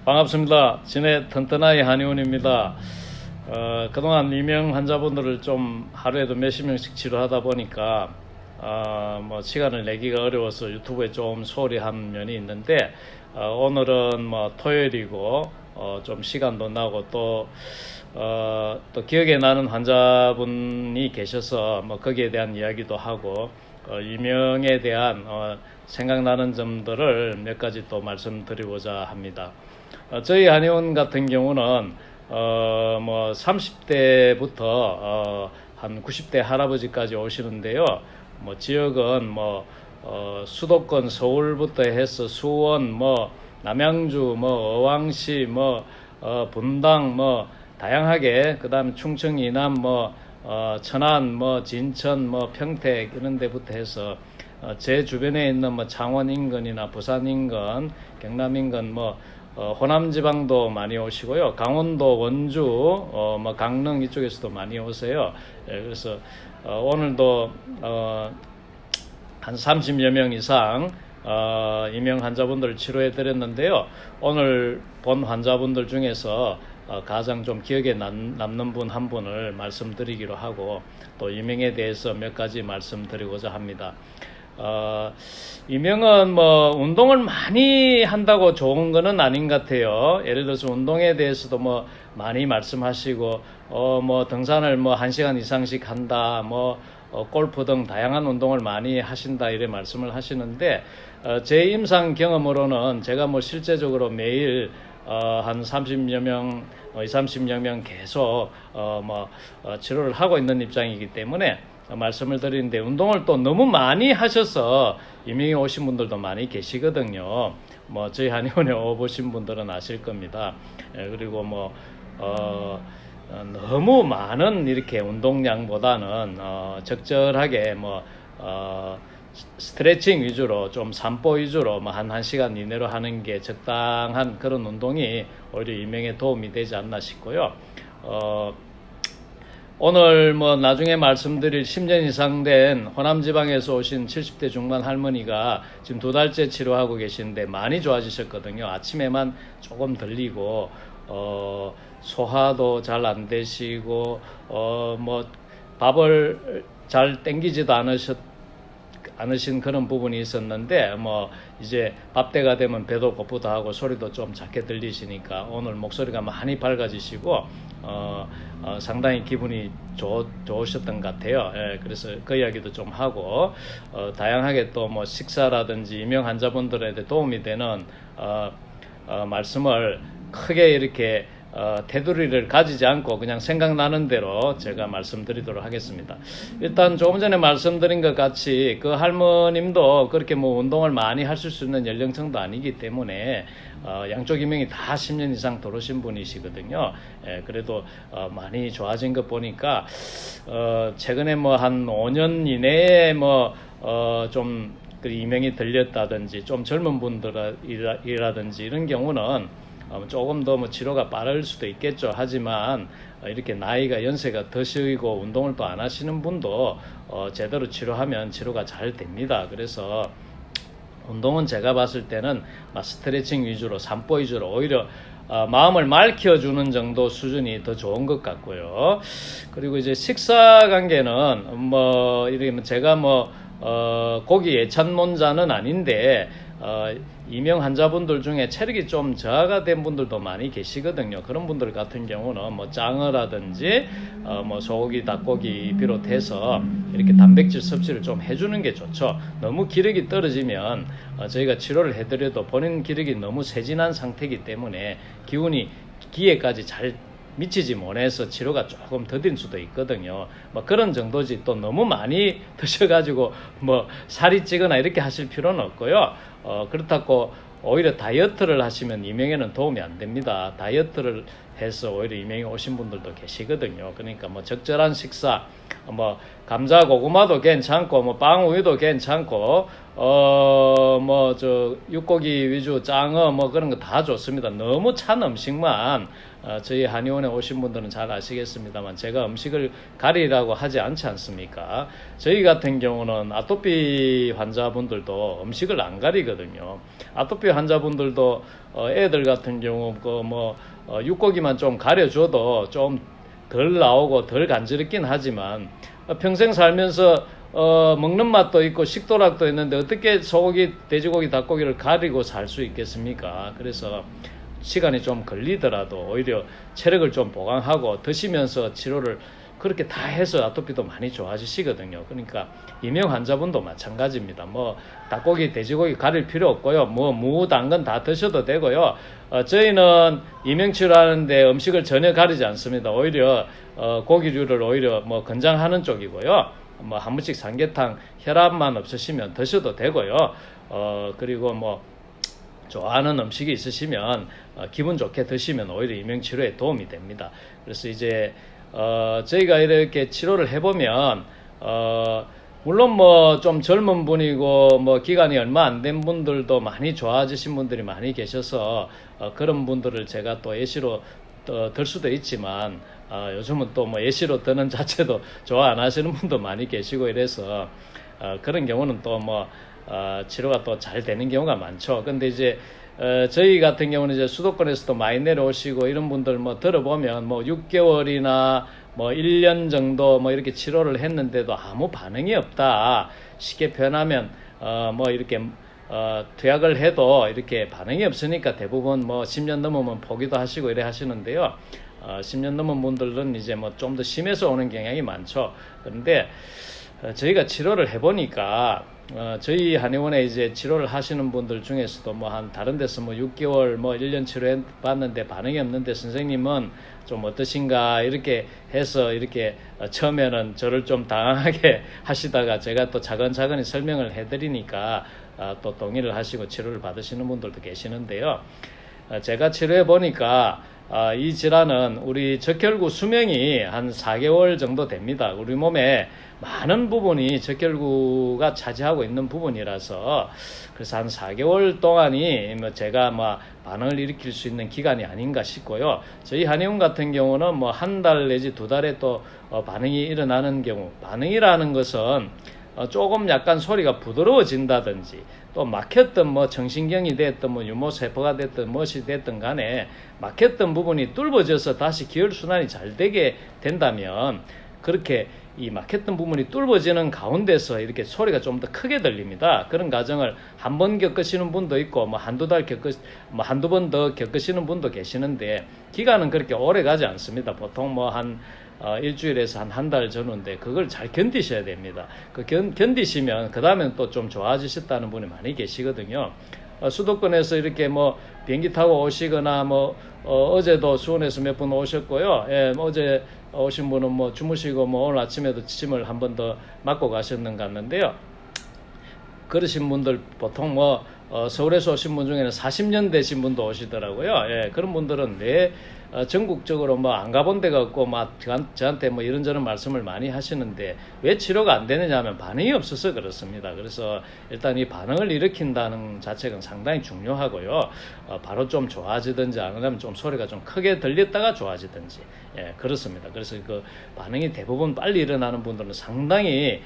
반갑습니다. 진해 튼튼하이 한의원입니다. 그동안 이명 환자분들을 좀 하루에도 몇십 명씩 치료하다 보니까 뭐 시간을 내기가 어려워서 유튜브에 좀 소홀히 한 면이 있는데 오늘은 뭐 토요일이고 좀 시간도 나고 또 기억에 나는 환자분이 계셔서 뭐 거기에 대한 이야기도 하고 이명에 대한 생각나는 점들을 몇 가지 또 말씀드리고자 합니다. 저희 한의원 같은 경우는 뭐 30대부터 한 90대 할아버지까지 오시는데요. 뭐 지역은 뭐 수도권 서울부터 해서 수원, 뭐 남양주, 뭐 어왕시, 뭐 분당, 뭐 다양하게, 그다음에 충청 이남, 뭐 천안, 뭐 진천, 뭐 평택 이런 데부터 해서 제 주변에 있는 뭐 창원 인근이나 부산 인근, 경남 인근, 뭐 호남 지방도 많이 오시고요. 강원도, 원주, 뭐 강릉 이쪽에서도 많이 오세요. 그래서 오늘도 한 30여 명 이상 이명 환자분들 치료해 드렸는데요. 오늘 본 환자분들 중에서 가장 좀 기억에 남는 분 한 분을 말씀드리기로 하고 또 이명에 대해서 몇 가지 말씀드리고자 합니다. 이명은 뭐 운동을 많이 한다고 좋은 거는 아닌 것 같아요. 예를 들어서 운동에 대해서도 뭐 많이 말씀하시고 뭐 등산을 뭐 1시간 이상씩 한다, 뭐 골프 등 다양한 운동을 많이 하신다 이래 말씀을 하시는데 제 임상 경험으로는 제가 뭐 실제적으로 매일 한 30여 명, 30여 명 계속 치료를 하고 있는 입장이기 때문에 말씀을 드리는데, 운동을 또 너무 많이 하셔서 이명에 오신 분들도 많이 계시거든요. 뭐 저희 한의원에 오보신 분들은 아실 겁니다. 그리고 뭐 너무 많은 이렇게 운동량보다는 적절하게 뭐 스트레칭 위주로, 좀 산보 위주로 뭐 한 1시간 이내로 하는 게 적당한 그런 운동이 오히려 이명에 도움이 되지 않나 싶고요. 오늘 뭐 나중에 말씀드릴 10년 이상 된 호남 지방에서 오신 70대 중반 할머니가 지금 2달째 치료하고 계시는데 많이 좋아지셨거든요. 아침에만 조금 들리고 소화도 잘 안 되시고 뭐 밥을 잘 땡기지도 않으신 그런 부분이 있었는데, 뭐 이제 밥때가 되면 배도 고프다 하고 소리도 좀 작게 들리시니까 오늘 목소리가 많이 밝아지시고 상당히 기분이 좋으셨던 것 같아요. 그래서 그 이야기도 좀 하고 다양하게 또 뭐 식사라든지 이명 환자분들에게 도움이 되는 말씀을 크게 이렇게 테두리를 가지지 않고 그냥 생각나는 대로 제가 말씀드리도록 하겠습니다. 일단 조금 전에 말씀드린 것 같이 그 할머님도 그렇게 뭐 운동을 많이 하실 수 있는 연령층도 아니기 때문에 양쪽 이명이 다 10년 이상 들어오신 분이시거든요. 그래도 많이 좋아진 것 보니까 최근에 뭐 한 5년 이내에 뭐 좀 그 이명이 들렸다든지 좀 젊은 분들이라든지 이런 경우는 조금 더 뭐 치료가 빠를 수도 있겠죠. 하지만 이렇게 나이가 연세가 드시고 운동을 또 안 하시는 분도 제대로 치료하면 치료가 잘 됩니다. 그래서 운동은 제가 봤을 때는 스트레칭 위주로, 산보 위주로, 오히려 마음을 맑혀주는 정도 수준이 더 좋은 것 같고요. 그리고 이제 식사 관계는 뭐 이렇게 제가 뭐 고기 예찬론자는 아닌데 이명 환자분들 중에 체력이 좀 저하가 된 분들도 많이 계시거든요. 그런 분들 같은 경우는 뭐 장어라든지 뭐 소고기, 닭고기 비롯해서 이렇게 단백질 섭취를 좀 해주는 게 좋죠. 너무 기력이 떨어지면 저희가 치료를 해드려도 본인 기력이 너무 세진한 상태이기 때문에 기운이 기에까지 잘 미치지 못해서 치료가 조금 더딘 수도 있거든요. 뭐 그런 정도지 또 너무 많이 드셔가지고 뭐 살이 찌거나 이렇게 하실 필요는 없고요. 그렇다고 오히려 다이어트를 하시면 이명에는 도움이 안 됩니다. 다이어트를 해서 오히려 이명에 오신 분들도 계시거든요. 그러니까 뭐 적절한 식사, 뭐 감자 고구마도 괜찮고 뭐 빵우유도 괜찮고 뭐 저 육고기 위주 짱어 뭐 그런 거 다 좋습니다. 너무 찬 음식만 저희 한의원에 오신 분들은 잘 아시겠습니다만 제가 음식을 가리라고 하지 않지 않습니까? 저희 같은 경우는 아토피 환자분들도 음식을 안 가리거든요. 아토피 환자분들도 애들 같은 경우 그 뭐 육고기만 좀 가려줘도 좀 덜 나오고 덜 간지럽긴 하지만 평생 살면서 먹는 맛도 있고 식도락도 있는데 어떻게 소고기, 돼지고기, 닭고기를 가리고 살 수 있겠습니까? 그래서 시간이 좀 걸리더라도 오히려 체력을 좀 보강하고 드시면서 치료를 그렇게 다 해서 아토피도 많이 좋아지시거든요. 그러니까 이명 환자분도 마찬가지입니다. 뭐 닭고기, 돼지고기 가릴 필요 없고요. 뭐 무, 당근 다 드셔도 되고요. 저희는 이명 치료하는데 음식을 전혀 가리지 않습니다. 오히려 고기류를 오히려 뭐 건장하는 쪽이고요. 뭐 한 번씩 삼계탕 혈압만 없으시면 드셔도 되고요. 그리고 뭐 좋아하는 음식이 있으시면 기분 좋게 드시면 오히려 이명 치료에 도움이 됩니다. 그래서 이제 저희가 이렇게 치료를 해보면 물론 뭐 좀 젊은 분이고 뭐 기간이 얼마 안 된 분들도 많이 좋아지신 분들이 많이 계셔서 그런 분들을 제가 또 예시로 들 수도 있지만 요즘은 또 뭐 예시로 드는 자체도 좋아 안 하시는 분도 많이 계시고 이래서 그런 경우는 또 뭐 치료가 또 잘 되는 경우가 많죠. 근데 이제 저희 같은 경우는 이제 수도권에서도 많이 내려오시고 이런 분들 뭐 들어보면 뭐 6개월이나 뭐 1년 정도 뭐 이렇게 치료를 했는데도 아무 반응이 없다. 쉽게 표현하면 뭐 이렇게 투약을 해도 이렇게 반응이 없으니까 대부분 뭐 10년 넘으면 포기도 하시고 이래 하시는데요. 10년 넘은 분들은 이제 뭐 좀 더 심해서 오는 경향이 많죠. 그런데 저희가 치료를 해보니까 저희 한의원에 이제 치료를 하시는 분들 중에서도 뭐 한 다른 데서 뭐 6개월 뭐 1년 치료해 봤는데 반응이 없는데 선생님은 좀 어떠신가 이렇게 해서 이렇게 처음에는 저를 좀 당황하게 하시다가 제가 또 차근차근히 설명을 해드리니까 또 동의를 하시고 치료를 받으시는 분들도 계시는데요. 제가 치료해 보니까 이 질환은 우리 적혈구 수명이 한 4개월 정도 됩니다. 우리 몸에 많은 부분이 적혈구가 차지하고 있는 부분이라서 그래서 한 4개월 동안이 뭐 제가 뭐 반응을 일으킬 수 있는 기간이 아닌가 싶고요. 저희 한의원 같은 경우는 뭐 한 달 내지 2달에 또 반응이 일어나는 경우, 반응이라는 것은 조금 약간 소리가 부드러워진다든지 또 막혔던 뭐 정신경이 됐든 뭐 유모세포가 됐든 무엇이 됐든 간에 막혔던 부분이 뚫어져서 다시 기혈순환이 잘 되게 된다면 그렇게 이 막혔던 부분이 뚫어지는 가운데서 이렇게 소리가 좀 더 크게 들립니다. 그런 과정을 한 번 겪으시는 분도 있고 뭐 한두 번 더 겪으시는 분도 계시는데 기간은 그렇게 오래 가지 않습니다. 보통 뭐 한 일주일에서 한 달 전후인데 그걸 잘 견디셔야 됩니다. 그 견디시면 그 다음엔 또 좀 좋아지셨다는 분이 많이 계시거든요. 수도권에서 이렇게 뭐 비행기 타고 오시거나 뭐 어제도 수원에서 몇 분 오셨고요. 예, 어제 오신 분은 뭐 주무시고 뭐 오늘 아침에도 침을 한 번 더 맞고 가셨는 것 같는데요. 그러신 분들 보통 뭐 서울에서 오신 분 중에는 40년 되신 분도 오시더라고요. 예, 그런 분들은 전국적으로 뭐 안 가본 데가 없고 막 저한테 뭐 이런저런 말씀을 많이 하시는데 왜 치료가 안 되느냐 하면 반응이 없어서 그렇습니다. 그래서 일단 이 반응을 일으킨다는 자체가 상당히 중요하고요. 바로 좀 좋아지든지 아니면 좀 소리가 좀 크게 들렸다가 좋아지든지 예, 그렇습니다. 그래서 그 반응이 대부분 빨리 일어나는 분들은 상당히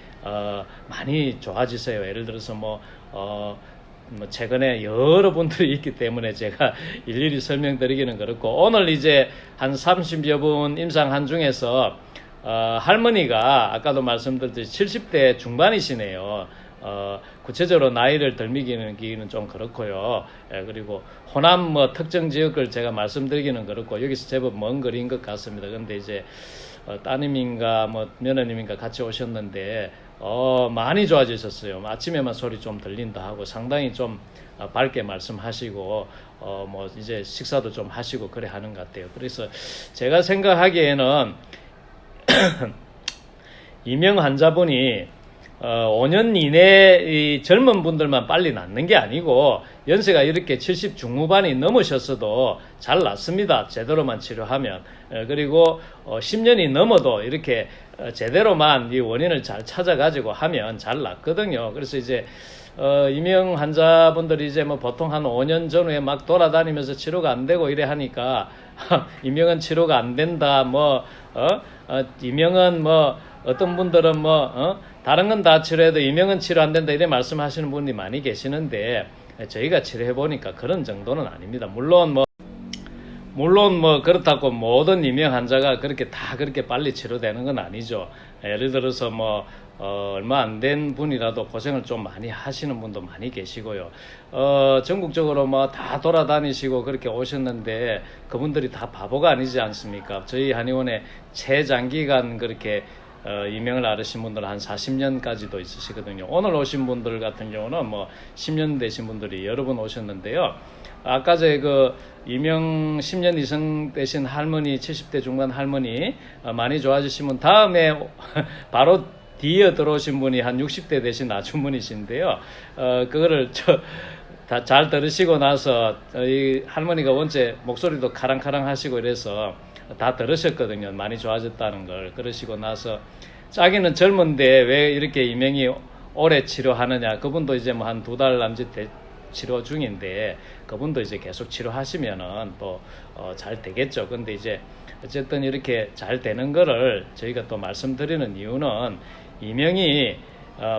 많이 좋아지세요. 예를 들어서 뭐 최근에 여러 분들이 있기 때문에 제가 일일이 설명드리기는 그렇고 오늘 이제 한 30여 분 임상한 중에서 할머니가 아까도 말씀드렸듯이 70대 중반이시네요. 구체적으로 나이를 덜미기는 좀 그렇고요. 예, 그리고 호남 뭐 특정 지역을 제가 말씀드리기는 그렇고 여기서 제법 먼 거리인 것 같습니다. 그런데 이제 따님인가 뭐 며느님인가 같이 오셨는데 많이 좋아지셨어요. 아침에만 소리 좀 들린다 하고 상당히 좀 밝게 말씀하시고 뭐 이제 식사도 좀 하시고 그래 하는 것 같아요. 그래서 제가 생각하기에는 이명 환자분이 5년 이내 이 젊은 분들만 빨리 낫는 게 아니고 연세가 이렇게 70 중후반이 넘으셨어도 잘 낫습니다. 제대로만 치료하면. 그리고 10년이 넘어도 이렇게 제대로만 이 원인을 잘 찾아가지고 하면 잘 낫거든요. 그래서 이제 이명 환자분들이 이제 뭐 보통 한 5년 전후에 막 돌아다니면서 치료가 안 되고 이래 하니까 이명은 치료가 안 된다. 이명은 어떤 분들은 다른 건 다 치료해도 이명은 치료 안 된다 이래 말씀하시는 분이 많이 계시는데 저희가 치료해 보니까 그런 정도는 아닙니다. 물론 그렇다고 모든 이명 환자가 그렇게 빨리 치료되는 건 아니죠. 예를 들어서 얼마 안 된 분이라도 고생을 좀 많이 하시는 분도 많이 계시고요. 전국적으로 다 돌아다니시고 그렇게 오셨는데 그분들이 다 바보가 아니지 않습니까? 저희 한의원에 최장기간 그렇게 이명을 앓으신 분들은 한 40년까지도 있으시거든요. 오늘 오신 분들 같은 경우는 10년 되신 분들이 여러 분 오셨는데요. 아까 이명 10년 이상 되신 할머니, 70대 중반 할머니 많이 좋아지시면 다음에 바로 뒤에 들어오신 분이 한 60대 되신 아주머니신데요. 그거를 다 잘 들으시고 나서 이 할머니가 원체 목소리도 카랑카랑 하시고 이래서 다 들으셨거든요. 많이 좋아졌다는 걸. 그러시고 나서 자기는 젊은데 왜 이렇게 이명이 오래 치료하느냐. 그분도 이제 한 2달 남짓 치료 중인데 그분도 이제 계속 치료하시면은 또 잘 되겠죠. 근데 이제 어쨌든 이렇게 잘 되는 거를 저희가 또 말씀드리는 이유는 이명이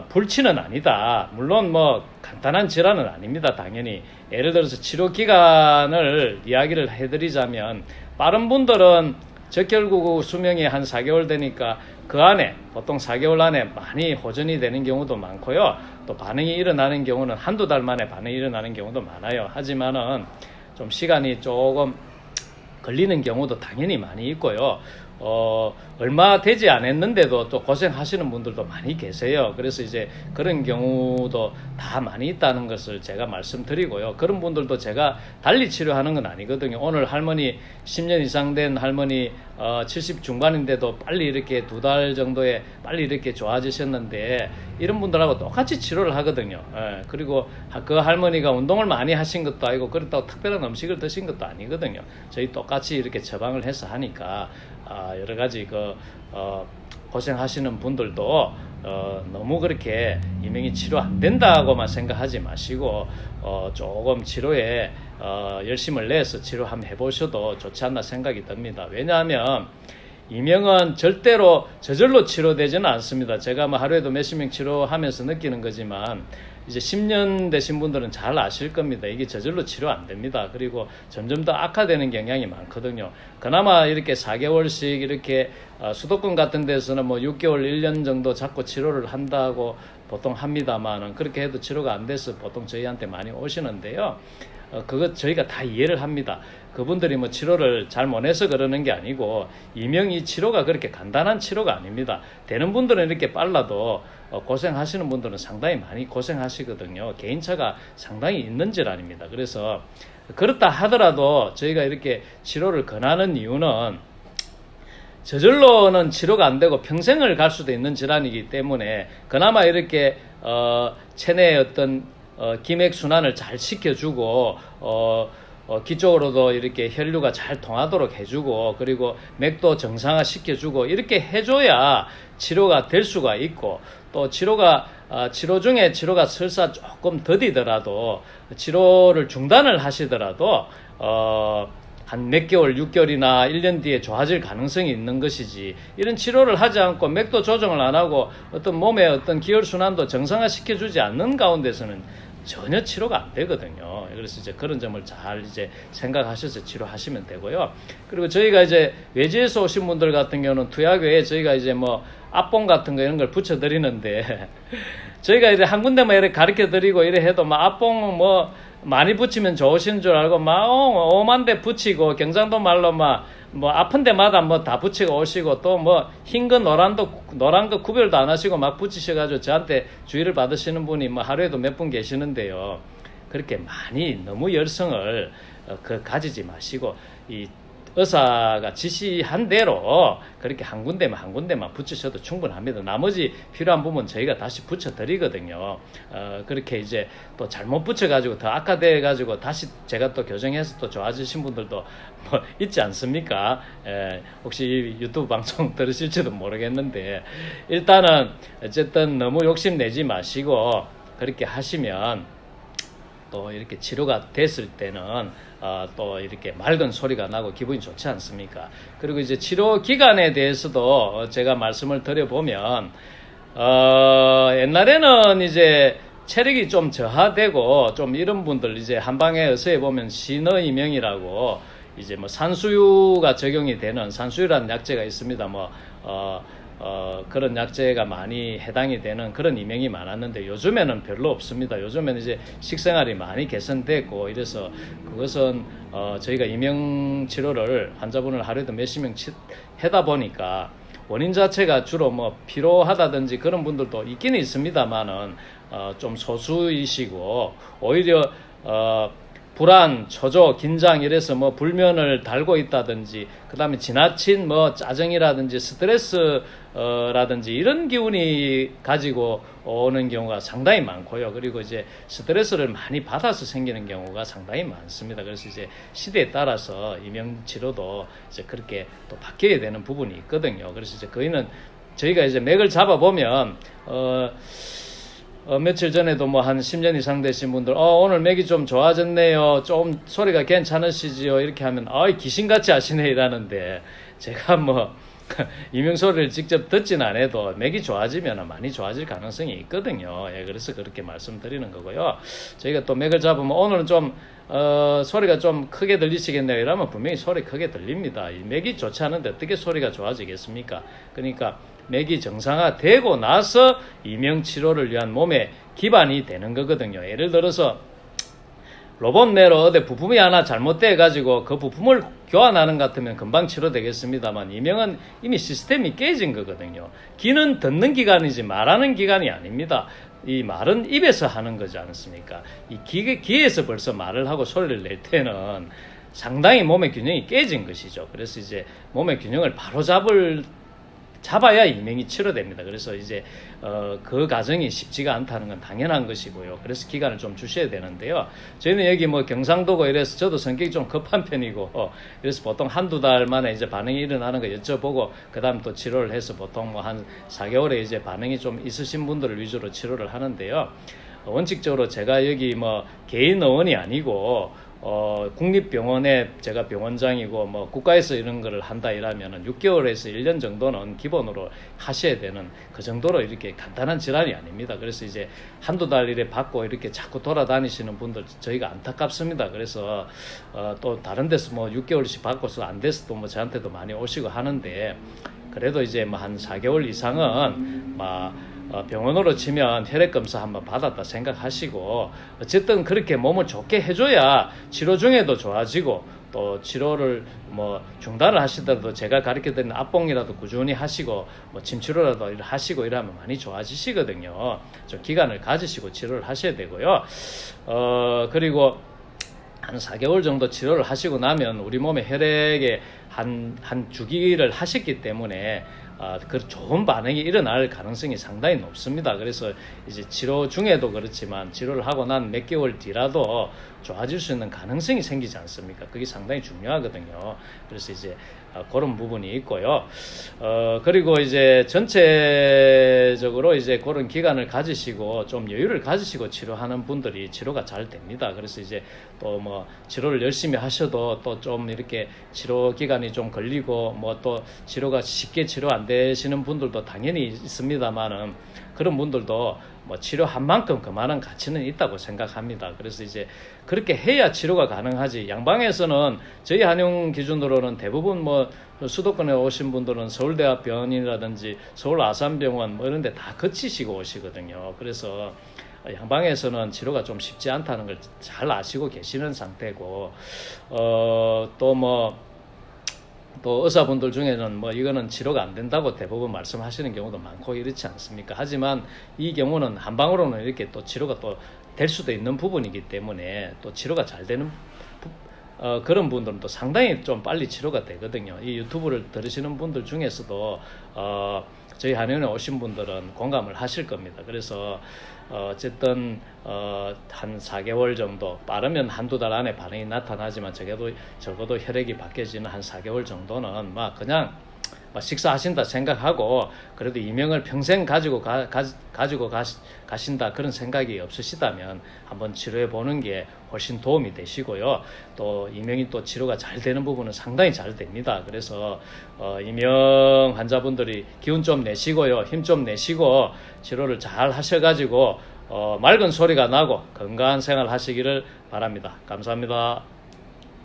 불치는 아니다. 물론 간단한 질환은 아닙니다. 당연히. 예를 들어서 치료 기간을 이야기를 해드리자면 빠른 분들은 적혈구 수명이 한 4개월 되니까 그 안에 보통 4개월 안에 많이 호전이 되는 경우도 많고요. 또 반응이 일어나는 경우는 한두 달 만에 반응이 일어나는 경우도 많아요. 하지만은 좀 시간이 조금 걸리는 경우도 당연히 많이 있고요. 얼마 되지 않았는데도 또 고생하시는 분들도 많이 계세요. 그래서 이제 그런 경우도 다 많이 있다는 것을 제가 말씀드리고요. 그런 분들도 제가 달리 치료하는 건 아니거든요. 오늘 할머니 10년 이상 된 할머니 70 중반인데도 빨리 이렇게 2달 정도에 빨리 이렇게 좋아지셨는데 이런 분들하고 똑같이 치료를 하거든요. 그리고 그 할머니가 운동을 많이 하신 것도 아니고 그렇다고 특별한 음식을 드신 것도 아니거든요. 저희 똑같이 이렇게 처방을 해서 하니까 여러 가지 고생하시는 분들도 너무 그렇게 이명이 치료 안 된다고만 생각하지 마시고 조금 치료에 열심을 내서 치료 한번 해보셔도 좋지 않나 생각이 듭니다. 왜냐하면 이명은 절대로 저절로 치료되지는 않습니다. 제가 하루에도 몇십 명 치료하면서 느끼는 거지만 이제 10년 되신 분들은 잘 아실 겁니다. 이게 저절로 치료 안 됩니다. 그리고 점점 더 악화되는 경향이 많거든요. 그나마 이렇게 4개월씩 이렇게 수도권 같은 데서는 6개월, 1년 정도 자꾸 치료를 한다고 보통 합니다만은 그렇게 해도 치료가 안 돼서 보통 저희한테 많이 오시는데요. 그거 저희가 다 이해를 합니다. 그분들이 치료를 잘 못해서 그러는 게 아니고 이명이 치료가 그렇게 간단한 치료가 아닙니다. 되는 분들은 이렇게 빨라도 고생하시는 분들은 상당히 많이 고생하시거든요. 개인차가 상당히 있는 질환입니다. 그래서 그렇다 하더라도 저희가 이렇게 치료를 권하는 이유는 저절로는 치료가 안 되고 평생을 갈 수도 있는 질환이기 때문에 그나마 이렇게 체내의 어떤 기맥순환을 잘 시켜주고 귀 쪽으로도 이렇게 혈류가 잘 통하도록 해주고 그리고 맥도 정상화 시켜주고 이렇게 해줘야 치료가 될 수가 있고 또 치료 중에 치료가 설사 조금 더디더라도 치료를 중단을 하시더라도 한 몇 개월, 6개월이나 1년 뒤에 좋아질 가능성이 있는 것이지 이런 치료를 하지 않고 맥도 조정을 안 하고 어떤 몸의 어떤 기혈순환도 정상화 시켜주지 않는 가운데서는 전혀 치료가 안 되거든요. 그래서 이제 그런 점을 잘 이제 생각하셔서 치료하시면 되고요. 그리고 저희가 이제 외지에서 오신 분들 같은 경우는 투약 외에 저희가 이제 앞봉 같은 거 이런 걸 붙여드리는데 저희가 이제 한 군데만 이렇게 가르쳐 드리고 이래 해도 앞봉 많이 붙이면 좋으신 줄 알고 오만 대 붙이고 경상도 말로 아픈 데마다 다 붙이고 오시고 또 흰 거 노란 거 구별도 안 하시고 막 붙이셔가지고 저한테 주의를 받으시는 분이 하루에도 몇 분 계시는데요. 그렇게 많이 너무 열성을 가지지 마시고 의사가 지시한 대로 그렇게 한 군데만 붙이셔도 충분합니다. 나머지 필요한 부분 저희가 다시 붙여드리거든요. 그렇게 이제 또 잘못 붙여가지고 더 악화돼가지고 다시 제가 또 교정해서 또 좋아지신 분들도 뭐 있지 않습니까? 혹시 유튜브 방송 들으실지도 모르겠는데, 일단은 어쨌든 너무 욕심내지 마시고 그렇게 하시면 또 이렇게 치료가 됐을 때는 또 이렇게 맑은 소리가 나고 기분이 좋지 않습니까? 그리고 이제 치료 기간에 대해서도 제가 말씀을 드려보면, 옛날에는 이제 체력이 좀 저하되고 좀 이런 분들 이제 한방에 의서에 보면 신의명이라고 이제 뭐 산수유가 적용이 되는 산수유라는 약제가 있습니다. 그런 약제가 많이 해당이 되는 그런 이명이 많았는데 요즘에는 별로 없습니다. 요즘에는 이제 식생활이 많이 개선됐고 이래서 그것은 저희가 이명 치료를 환자분을 하루에도 몇십 명 하다 보니까 원인 자체가 주로 뭐 피로하다든지 그런 분들도 있기는 있습니다만은 좀 소수이시고 오히려 불안, 초조, 긴장 이래서 뭐 불면을 달고 있다든지 그 다음에 지나친 뭐 짜증이라든지 스트레스라든지 이런 기운이 가지고 오는 경우가 상당히 많고요. 그리고 이제 스트레스를 많이 받아서 생기는 경우가 상당히 많습니다. 그래서 이제 시대에 따라서 이명치료도 이제 그렇게 또 바뀌어야 되는 부분이 있거든요. 그래서 이제 저희가 이제 맥을 잡아보면 며칠 전에도 뭐 한 10년 이상 되신 분들, 오늘 맥이 좀 좋아졌네요. 좀 소리가 괜찮으시지요? 이렇게 하면, 귀신같이 하시네. 이라는데, 제가 뭐, 이명 소리를 직접 듣진 않아도 맥이 좋아지면 많이 좋아질 가능성이 있거든요. 그래서 그렇게 말씀드리는 거고요. 저희가 또 맥을 잡으면 오늘은 좀, 소리가 좀 크게 들리시겠네요. 이러면 분명히 소리 크게 들립니다. 이 맥이 좋지 않은데 어떻게 소리가 좋아지겠습니까? 그러니까, 맥이 정상화되고 나서 이명치료를 위한 몸의 기반이 되는 거거든요. 예를 들어서 로봇 뇌로 어디 부품이 하나 잘못돼가지고 그 부품을 교환하는 것 같으면 금방 치료되겠습니다만 이명은 이미 시스템이 깨진 거거든요. 귀는 듣는 기관이지 말하는 기관이 아닙니다. 이 말은 입에서 하는 거지 않습니까? 이 귀에서 벌써 말을 하고 소리를 낼 때는 상당히 몸의 균형이 깨진 것이죠. 그래서 이제 몸의 균형을 바로 잡아야 이명이 치료됩니다. 그래서 이제 그 과정이 쉽지가 않다는 건 당연한 것이고요. 그래서 기간을 좀 주셔야 되는데요. 저희는 여기 뭐 경상도고 이래서 저도 성격이 좀 급한 편이고 그래서 보통 한두 달 만에 이제 반응이 일어나는 거 여쭤보고 그다음 또 치료를 해서 보통 뭐 한 4개월에 이제 반응이 좀 있으신 분들을 위주로 치료를 하는데요. 원칙적으로 제가 여기 뭐 개인 의원이 아니고 국립병원에 제가 병원장이고 뭐 국가에서 이런 거를 한다 이러면은 6개월에서 1년 정도는 기본으로 하셔야 되는 그 정도로 이렇게 간단한 질환이 아닙니다. 그래서 이제 한두 달 일에 받고 이렇게 자꾸 돌아다니시는 분들 저희가 안타깝습니다. 그래서 또 다른 데서 뭐 6개월씩 받고서 안 돼서 또 뭐 저한테도 많이 오시고 하는데 그래도 이제 뭐 한 4개월 이상은 병원으로 치면 혈액검사 한번 받았다 생각하시고 어쨌든 그렇게 몸을 좋게 해줘야 치료 중에도 좋아지고 또 치료를 뭐 중단을 하시더라도 제가 가르쳐드리는 압봉이라도 꾸준히 하시고 뭐 침치료라도 하시고 이러면 많이 좋아지시거든요. 좀 기간을 가지시고 치료를 하셔야 되고요. 그리고 한 4개월 정도 치료를 하시고 나면 우리 몸의 혈액에 한 주기를 하셨기 때문에 그 좋은 반응이 일어날 가능성이 상당히 높습니다. 그래서 이제 치료 중에도 그렇지만 치료를 하고 난 몇 개월 뒤라도 좋아질 수 있는 가능성이 생기지 않습니까? 그게 상당히 중요하거든요. 그래서 이제 그런 부분이 있고요. 그리고 이제 전체적으로 이제 그런 기간을 가지시고 좀 여유를 가지시고 치료하는 분들이 치료가 잘 됩니다. 그래서 이제 또 뭐 치료를 열심히 하셔도 또 좀 이렇게 치료 기간이 좀 걸리고 뭐 또 치료가 쉽게 치료 안 되시는 분들도 당연히 있습니다만은 그런 분들도 뭐 치료한 만큼 그만한 가치는 있다고 생각합니다. 그래서 이제 그렇게 해야 치료가 가능하지. 양방에서는 저희 한용 기준으로는 대부분 뭐 수도권에 오신 분들은 서울대학병원이라든지 서울 아산병원 뭐 이런 데 다 거치시고 오시거든요. 그래서 양방에서는 치료가 좀 쉽지 않다는 걸 잘 아시고 계시는 상태고 또 의사분들 중에는 뭐 이거는 치료가 안 된다고 대부분 말씀하시는 경우도 많고 이렇지 않습니까? 하지만 이 경우는 한방으로는 이렇게 또 치료가 또 될 수도 있는 부분이기 때문에 또 치료가 잘 되는 그런 분들은 또 상당히 좀 빨리 치료가 되거든요. 이 유튜브를 들으시는 분들 중에서도 저희 한의원에 오신 분들은 공감을 하실 겁니다. 그래서 어쨌든 한 4개월 정도, 빠르면 한두 달 안에 반응이 나타나지만 적어도 혈액이 바뀌어지는 한 4개월 정도는 막 그냥 식사하신다 생각하고, 그래도 이명을 평생 가지고 가신다 그런 생각이 없으시다면 한번 치료해 보는 게 훨씬 도움이 되시고요. 또 이명이 또 치료가 잘 되는 부분은 상당히 잘 됩니다. 그래서 이명 환자분들이 기운 좀 내시고요, 힘 좀 내시고 치료를 잘 하셔가지고 맑은 소리가 나고 건강한 생활 하시기를 바랍니다. 감사합니다.